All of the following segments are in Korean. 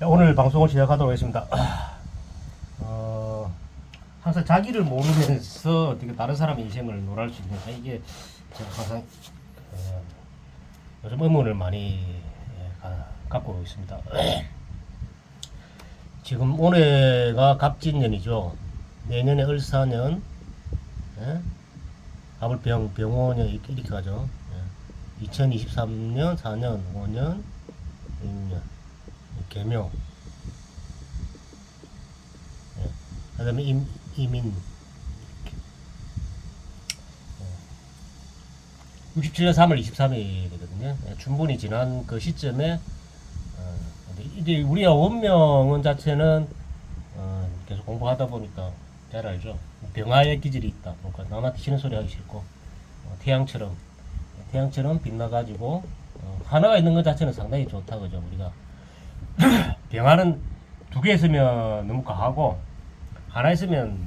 오늘 방송을 시작하도록 하겠습니다. 항상 자기를 모르면서 어떻게 다른 사람의 인생을 놀랄 수 있는 이게 제가 항상 요즘 의문을 많이 갖고 있습니다. 지금 올해가 갑진년이죠. 내년에 을사년, 갑을 병호년 이렇게 가죠. 2023년, 4년, 5년, 6년, 개묘. 그 다음에 이민. 67년 3월 23일이거든요. 춘분이 지난 그 시점에, 이제 우리가 원명은 자체는, 계속 공부하다 보니까 잘 알죠. 병화의 기질이 있다. 그러니까 남한테 싫은 소리 하기 싫고, 태양처럼 빛나가지고, 하나가 있는 것 자체는 상당히 좋다. 그죠. 우리가. 병화는 두 개 있으면 너무 과하고, 하나 있으면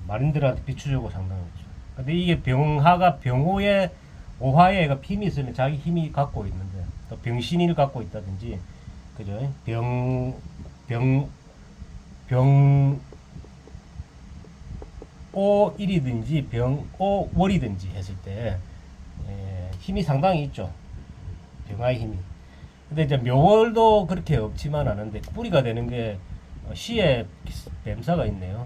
마린들한테 비추주고 상당히 좋죠. 근데 이게 병호의 오화에 힘이 있으면 자기 힘이 갖고 있는데, 또 병신을 갖고 있다든지, 그죠? 병오일이든지 병오월이든지 했을 때, 힘이 상당히 있죠. 병화의 힘이. 근데 이제 묘월도 그렇게 없지만 않은데, 뿌리가 되는 게, 시에 뱀사가 있네요.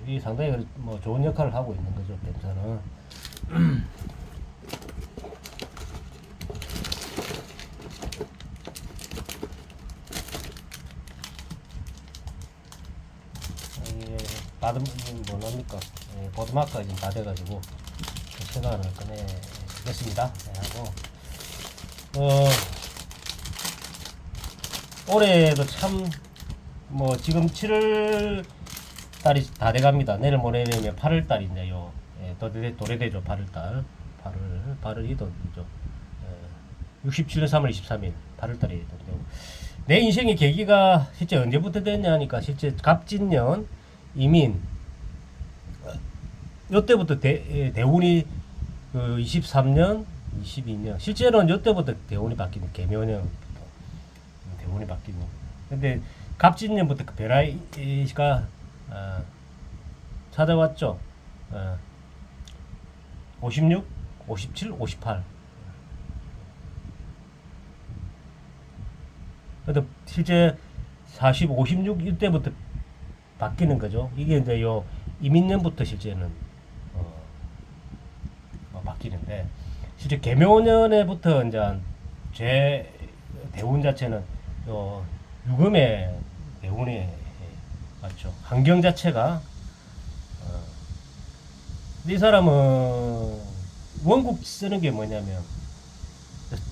이 상당히 뭐 좋은 역할을 하고 있는 거죠, 뱀사는. 뭐랍니까? 보드마크가 지금 다 돼가지고 시간을 꺼내겠습니다. 하고 올해도 참 뭐 지금 7월 달이 다 돼갑니다. 내일 모레면 8월 달인데요. 도래되죠. 8월 달. 8월 이도죠. 67년 3월 23일 8월 달이 되고 내 인생의 계기가 실제 언제부터 됐냐니까 실제 갑진년 이민 요때부터 대운이 그 23년 22년 실제로는 요때부터 대운이 바뀌는 개묘년부터 대운이 바뀌는 근데 갑진년부터 그 변화가 찾아왔죠. 56, 57, 58 근데 실제 40, 56 이때부터 바뀌는 거죠. 이게 이제 요 이민년부터 실제는 바뀌는데 실제 개묘년에부터 이제 제 대운 자체는 요 유금의 대운이 맞죠. 환경 자체가 이 사람은 원국 쓰는 게 뭐냐면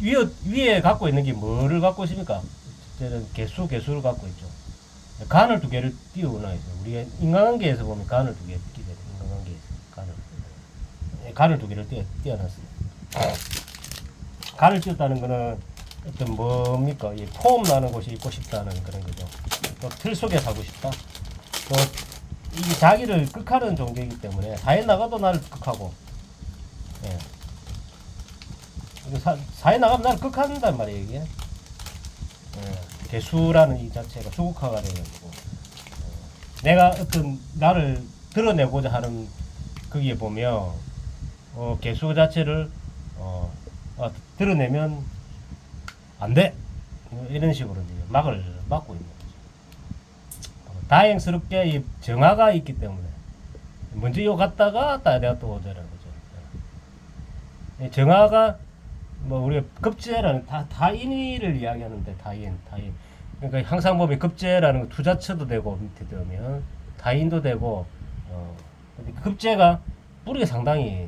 위에 갖고 있는 게 뭐를 갖고 있습니까? 실제는 개수를 갖고 있죠. 간을 두 개를 띄워놔 있어요. 우리가 인간관계에서 보면 간을 두 개 띄워요. 인간관계에서 간을 두 개를 띄워놨어요. 간을 띄웠다는 거는 어떤 뭡니까? 이 포움 나는 곳이 있고 싶다는 그런 거죠. 또 틀 속에 살고 싶다. 또 이게 자기를 극하는 종교이기 때문에 사회 나가도 나를 극하고, 예. 사회 나가면 나를 극한단 말이에요 이게. 개수라는 이 자체가 수국화가 되어가지고 내가 어떤 나를 드러내고자 하는 거기에 보면 개수 자체를 드러내면 안 돼 이런 식으로 막을 막고 있는 거죠. 다행스럽게 이 정화가 있기 때문에 먼저 요 갔다가 내가 또 오자라는 거죠. 정화가 뭐 우리가 급제라는 타인을 이야기하는데 타인 그러니까 항상 보면 급제라는 거 투자처도 되고 밑에 들으면 타인도 되고 근데 급제가 뿌리가 상당히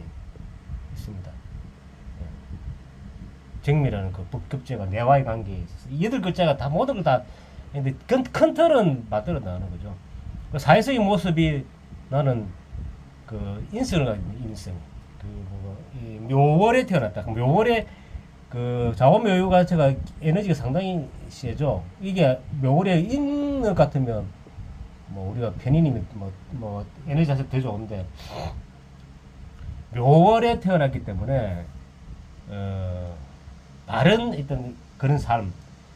있습니다. 정미라는 그 급제가 내와의 관계에 있어서 8글자가 다 모든 걸 다 근데 큰 틀은 만들어 나가는 거죠. 그 사회적인 모습이 나는 그 인성을 가진 인성 이 묘월에 태어났다. 묘월에 그 자원묘유 자체가 에너지가 상당히 세죠. 이게 묘월에 있는 것 같으면 뭐 우리가 편인이면 뭐 에너지 자체가 더 좋은데 묘월에 태어났기 때문에 다른 어떤 그런 삶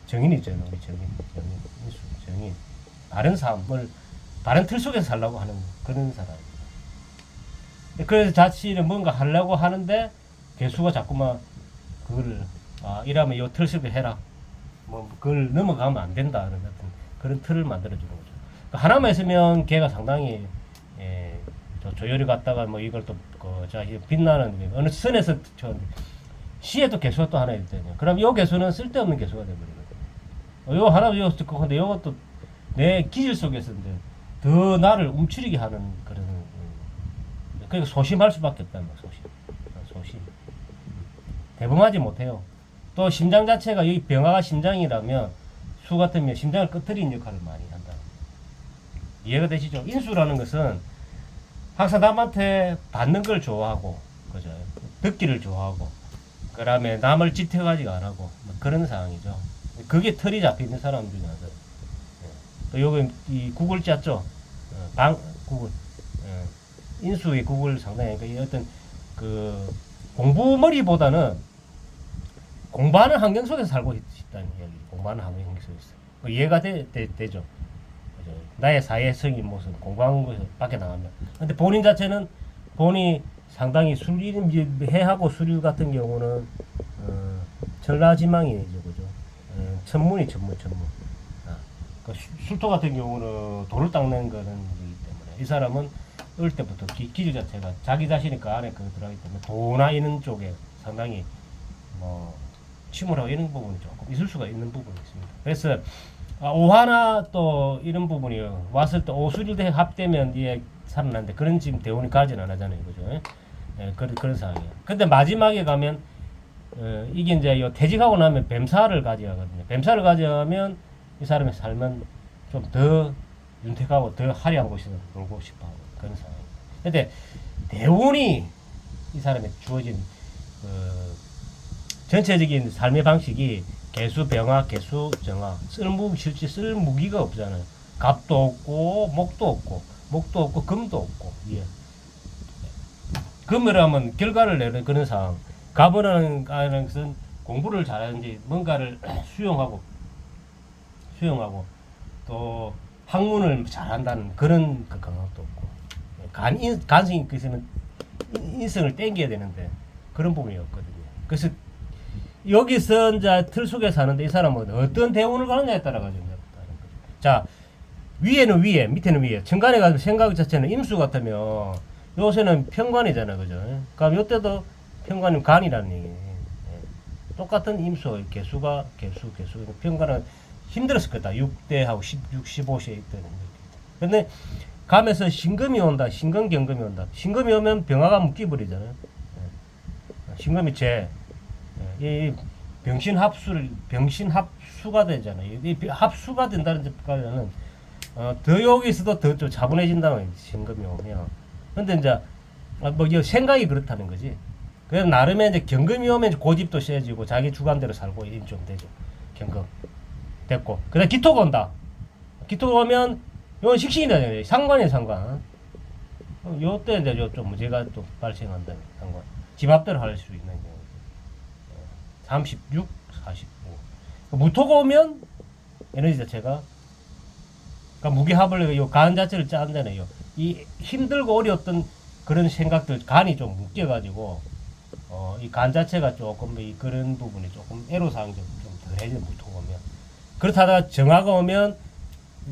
정인 있잖아요. 우리 정인, 인수, 정인. 바른 삶을, 바른 틀 속에서 살라고 하는 그런 사람. 그래서 자신은 뭔가 하려고 하는데 개수가 자꾸만 그거를 이러면 요 틀 속에 해라. 뭐 그걸 넘어가면 안 된다. 그런 같은 그런 틀을 만들어주는 거죠. 그러니까 하나만 있으면 걔가 상당히 조율이 갔다가 뭐 이걸 또자 빛나는 어느 선에서 시에도 개수가 또 하나 있거든요. 그럼 요 개수는 쓸데없는 개수가 되버리거든요. 요 하나 요 듣고 근데 요것도 내 기질 속에서 이제 더 나를 움츠리게 하는 그런 그러니까 소심할 수밖에 없다. 뭐 소심. 대범하지 못해요. 또 심장 자체가 이 병화가 심장이라면 수 같으면 심장을 끄트리는 역할을 많이 한다. 이해가 되시죠? 인수라는 것은 항상 남한테 받는 걸 좋아하고, 그죠? 듣기를 좋아하고, 그 다음에 남을 지켜가지 안 하고, 뭐 그런 상황이죠. 그게 틀이 잡혀 있는 사람 중에 하나죠. 또 요거 이 구글 짰죠? 구글. 인수의 구글 상당히, 그러니까 어떤 그 공부머리보다는 공부하는 환경 속에서 살고 있다는 이야기. 공부하는 환경 속에서. 이해가 되죠? 나의 사회성이 무슨 공부하는 것에 밖에 나가면. 근데 본인 자체는 본인이 상당히 해하고 수리 같은 경우는 전라지망이죠, 그죠? 천문. 그 술토 같은 경우는 돌을 닦는 거는 거기 때문에 이 사람은 어릴 때부터 기질 자체가 자기 자신이 그 안에 들어가기 때문에 도나 이런 쪽에 상당히 뭐 침울하고 이런 부분이 조금 있을 수가 있는 부분이 있습니다. 그래서 오화나 또 이런 부분이 왔을 때 오수일대 합되면 이게 살아나는데 그런 지금 대운이 가지는 안 하잖아요, 그죠? 그런 상황이에요. 근데 마지막에 가면 이게 이제 요 퇴직하고 나면 뱀사를 가져가거든요. 뱀사를 가져가면 이 사람의 삶은 좀 더 윤택하고 더 화려한 곳에서 놀고 싶어하고 그런 상황이에요. 근데 대운이 이 사람의 주어진 전체적인 삶의 방식이 개수 병화, 개수 정화, 실제 쓸 무기가 없잖아요. 갑도 없고 목도 없고 금도 없고. 예. 금을 하면 결과를 내는 그런 상황. 갑이라는 것은 공부를 잘하는지 뭔가를 수용하고 또 학문을 잘한다는 그런 그 강함도 없고. 간성이 있으면 인성을 땡겨야 되는데 그런 부분이 없거든요. 그래서 여기서 이제 틀 속에 사는데 이 사람은 어떤 대운을 가느냐에 따라 가지고 자 위에는 위에 밑에는 위에 천간에 가지고 생각 자체는 임수 같으면 요새는 편관이잖아, 그죠? 그럼 요때도 편관이면 간이라는 얘기예요. 똑같은 임수 개수가 개수 편관은 힘들었을 거다. 6대하고 16, 15세에 있던 근데 감에서 신금이 온다. 신금경금이 온다. 신금이 오면 병화가 묶여버리잖아요. 신금이 이 병신합수가 되잖아요. 이 합수가 된다는 데까지는 더 여기서도 더 좀 차분해진다는 거예요. 신금이 오면. 근데 이제 뭐 생각이 그렇다는 거지. 그래서 나름의 이제 경금이 오면 고집도 세지고 자기 주관대로 살고 이런 좀 되죠. 경금 됐고. 그다음 기토가 온다. 기토가 오면 이건 식신이다. 상관이에요, 상관. 요때 이제 좀 문제가 또 발생한다. 상관. 집 앞대로 할 수 있는 경우. 36, 45. 무토가 오면 에너지 자체가 그러니까 무게합을 요 간 자체를 짠잖아요. 이 힘들고 어려웠던 그런 생각들 간이 좀 묶여가지고 이 간 자체가 조금 그런 부분이 조금 애로사항 좀 덜해져 무토가 오면 그렇다가 정화가 오면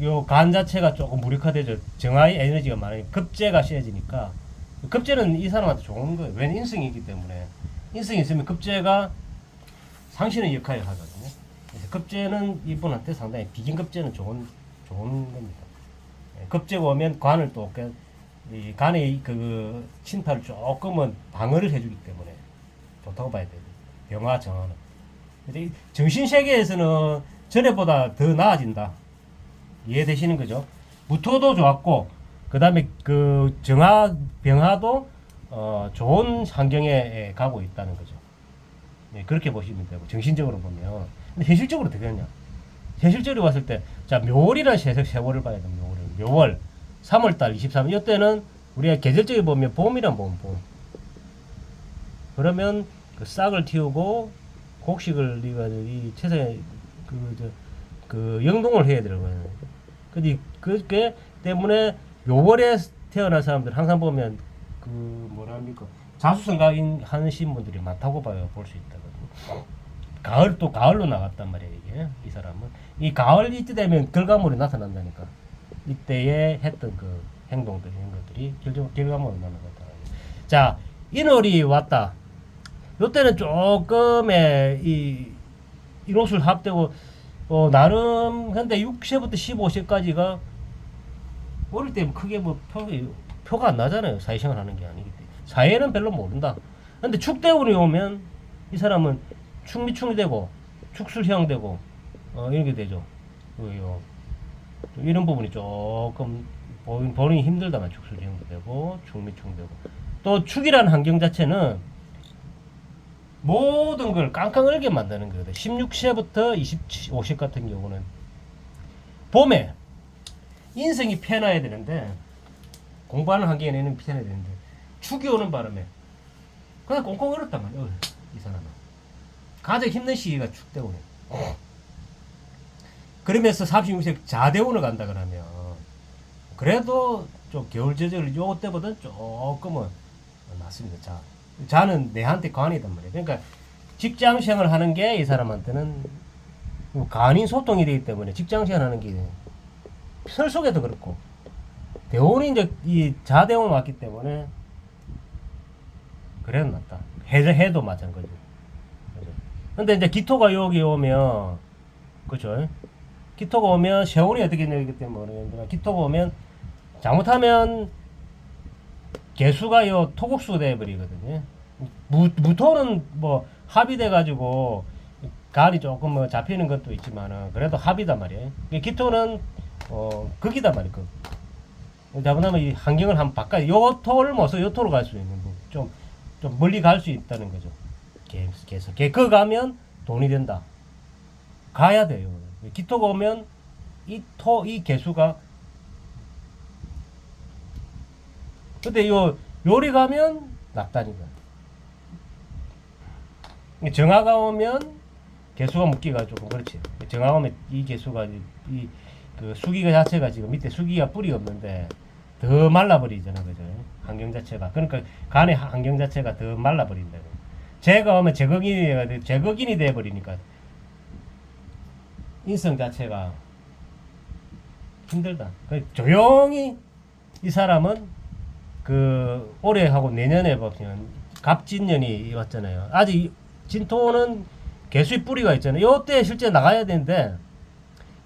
요 간 자체가 조금 무력화되죠. 정화의 에너지가 많으니까 급제가 세지니까 급제는 이 사람한테 좋은 거예요. 왜냐면 인성이 있기 때문에 인성이 있으면 급제가 상신의 역할을 하거든요. 그래서 급제는 이분한테 상당히 비긴급제는 좋은 겁니다. 급제가 오면 간을 또 이 간의 그 침탈을 조금은 방어를 해주기 때문에 좋다고 봐야 돼요. 병화 정화는. 근데 정신 세계에서는 전에보다 더 나아진다. 이해되시는 거죠? 무토도 좋았고 그 다음에 그 정화 병화도 좋은 환경에 가고 있다는 거죠. 네, 그렇게 보시면 되고 정신적으로 보면. 근데 현실적으로 어떻게 되냐? 현실적으로 봤을 때 자 묘월이라는 세월을 봐야 돼요. 묘월 3월달 23일 이때는 우리가 계절적으로 보면 봄이란 봄. 그러면 그 싹을 틔우고 곡식을 이 채소에 그 영동을 해야 되거든요. 근데 그게 때문에 요월에 태어난 사람들 항상 보면 그 뭐랍니까 자수성가인 하신 분들이 많다고 봐요. 볼 수 있다거든요. 가을 또 가을로 나갔단 말이에요. 이게 이 사람은 이 가을 이때 되면 결과물이 나타난다니까. 이때에 했던 그 행동들 이런 것들이 결과물로 나타난다. 자, 인월이 왔다. 요때는 조금의 이 인호술 합되고 나름 근데 6세부터 15세까지가 어릴 때 크게 뭐 표가 안 나잖아요. 사회생활 하는 게 아니기 때문에 사회는 별로 모른다. 근데 축대운이 오면 이 사람은 축미충이 되고 축술형 되고 이런 게 되죠. 이런 부분이 조금 보기 힘들다만 축술형도 되고 축미충 되고 또 축이라는 환경 자체는 모든 걸 깡깡 얼게 만드는 거거든. 16세부터 25세 같은 경우는 봄에 인생이 편해야 되는데 공부하는 환경에는 편해야 되는데 축이 오는 바람에 그냥 꽁꽁 얼었단 말이야. 이 사람은 가장 힘든 시기가 축 때문에. 그러면서 36세 자대운을 간다 그러면 그래도 좀 겨울 제절 요 때보다 조금은 낫습니다. 자는 내한테 관이단 말이에요. 그러니까 직장 생활을 하는 게 이 사람한테는 간인 소통이 되기 때문에 직장 생활 하는 게 설 속에도 그렇고 대운이 이제 이 자대운 왔기 때문에 그래도 낫다. 해도 마찬가지. 근데 이제 기토가 여기 오면 그죠? 기토가 오면 세운이 어떻게 되기 때문에 모르겠는데 기토가 오면 잘못하면 개수가 요 토국수가 돼버리거든요. 무토는 뭐 합의돼 가지고 간이 조금 뭐 잡히는 것도 있지만은 그래도 합이단 말이에요. 기토는 극이단 말이에요. 극. 잘못하면 이 환경을 한번 바꿔 요 토를 모서 요 토로 갈 수 있는 좀 멀리 갈 수 있다는 거죠. 계속 그 가면 돈이 된다. 가야 돼요. 기토가 오면 이 개수가 근데 요리 가면 낫다니까. 정화가 오면 개수가 묶기가 조금 그렇지. 정화가 오면 이 개수가 그 수기가 자체가 지금 밑에 수기가 뿌리 없는데 더 말라버리잖아, 그죠? 환경 자체가. 그러니까 간의 환경 자체가 더 말라버린다. 재가 오면 제거긴이 돼버리니까 인성 자체가 힘들다. 조용히 이 사람은 그 올해하고 내년에 보면 갑진년이 왔잖아요. 아직 진토는 개수의 뿌리가 있잖아요. 요때 실제 나가야 되는데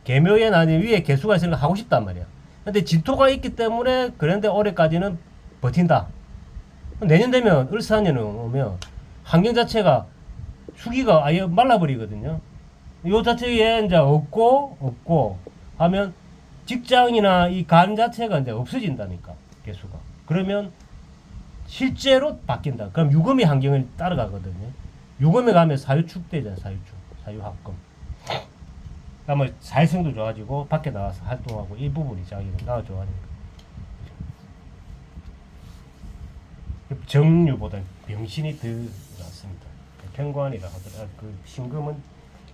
개묘에 나니 위에 개수가 있으니까 하고 싶단 말이야. 근데 진토가 있기 때문에 그런데 올해까지는 버틴다. 내년 되면 을사년은 오면 환경 자체가 수기가 아예 말라버리거든요. 요 자체에 이제 없고 하면 직장이나 이 간 자체가 이제 없어진다니까 개수가. 그러면 실제로 바뀐다. 그럼 유금이 환경을 따라가거든요. 유금에 가면 사유축 되잖아요. 사유합금. 그러면 사회성도 좋아지고 밖에 나와서 활동하고 이 부분이 자기가 나와 좋아하니까. 정유보다 병신이 더 낫습니다. 편관이라 하더라. 그 신금은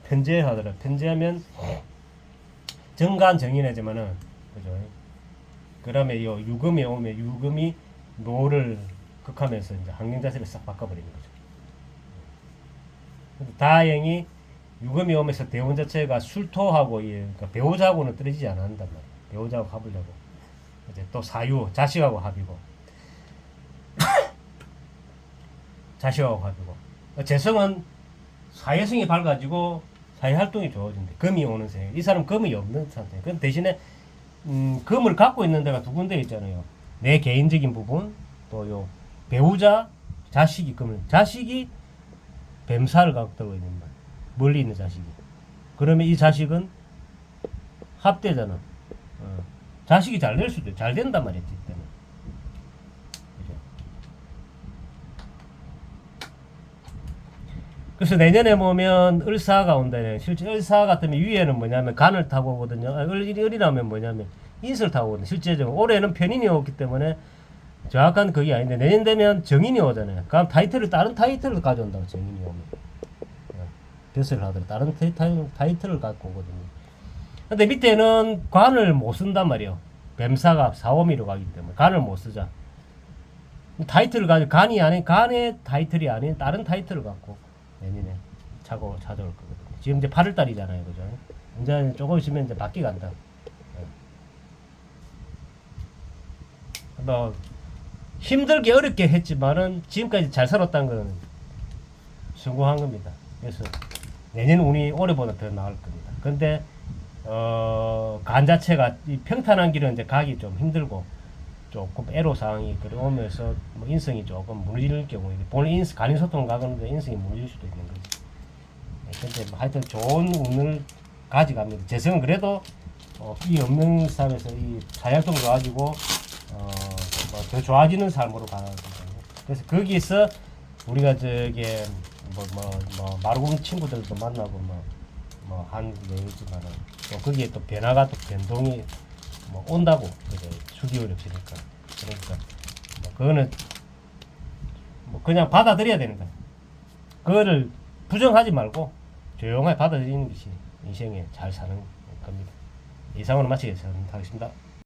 편제하더라. 편제하면 정간 정인하지만은 그죠. 그다음에 요 유금이 오면 유금이 노를 극하면서 이제 환경 자체를 싹 바꿔버리는 거죠. 다행히 유금이 오면서 대운 자체가 술토하고 그러니까 배우자하고는 떨어지지 않는단 말이에요. 배우자하고 합으려고 이제 또 사유 자식하고 합이고 자식하고 합이고 재성은 사회성이 밝아지고 사회활동이 좋아진대. 금이 오는 생. 이 사람 금이 없는 상태. 그 대신에 금을 갖고 있는 데가 두 군데 있잖아요. 내 개인적인 부분 또 요 배우자 자식이 금을 자식이 뱀살을 갖고 있는 말. 멀리 있는 자식이. 그러면 이 자식은 합대잖아. 자식이 잘 될 수도 잘 된단 말이지. 그때는. 그죠? 그래서 내년에 보면 을사가 온다네. 실제 을사 같으면 위에는 뭐냐면 간을 타고 오거든요. 을이라면 뭐냐면 인수를 타고 오거든요. 실제적으로 올해는 편인이 오기 때문에 정확한 그게 아닌데 내년 되면 정인이 오잖아요. 그럼 다른 타이틀을 가져온다고 정인이 오면. 벼슬을 하더라도 다른 타이틀을 갖고 오거든요. 근데 밑에는 관을 못 쓴단 말이에요. 뱀사가 4호미로 가기 때문에 관을 못 쓰자. 타이틀을 가지고 간이 아닌 간의 타이틀이 아닌 다른 타이틀을 갖고 내년에 찾아올 거거든요. 지금 이제 8월 달이잖아요, 그죠? 이제 조금 있으면 이제 바뀌 간다. 뭐 힘들게 어렵게 했지만은 지금까지 잘 살았다는 거는 성공한 겁니다. 그래서 내년 운이 올해보다 더 나을 겁니다. 근데 간 자체가 이 평탄한 길은 이제 가기 좀 힘들고 조금 애로 사항이 그러면서 뭐 인성이 조금 무너질 경우 본인 간인 소통 가는데 인성이 무너질 수도 있는 거지. 근데 뭐 하여튼 좋은 운을 가져갑니다. 재성은 그래도 이 없는 삶에서 이 사약동을 가지고 더 좋아지는 삶으로 가거든요. 그래서 거기서 우리가 저게 마루군 친구들도 만나고 한 얘기지만은 또 거기에 또 변화가 또 변동이 온다고 그죠? 수기율이 없으니까. 그러니까 그거는 그냥 받아들여야 되는 거야. 그거를 부정하지 말고 조용하게 받아들이는 것이 인생에 잘 사는 겁니다. 이상으로 마치겠습니다.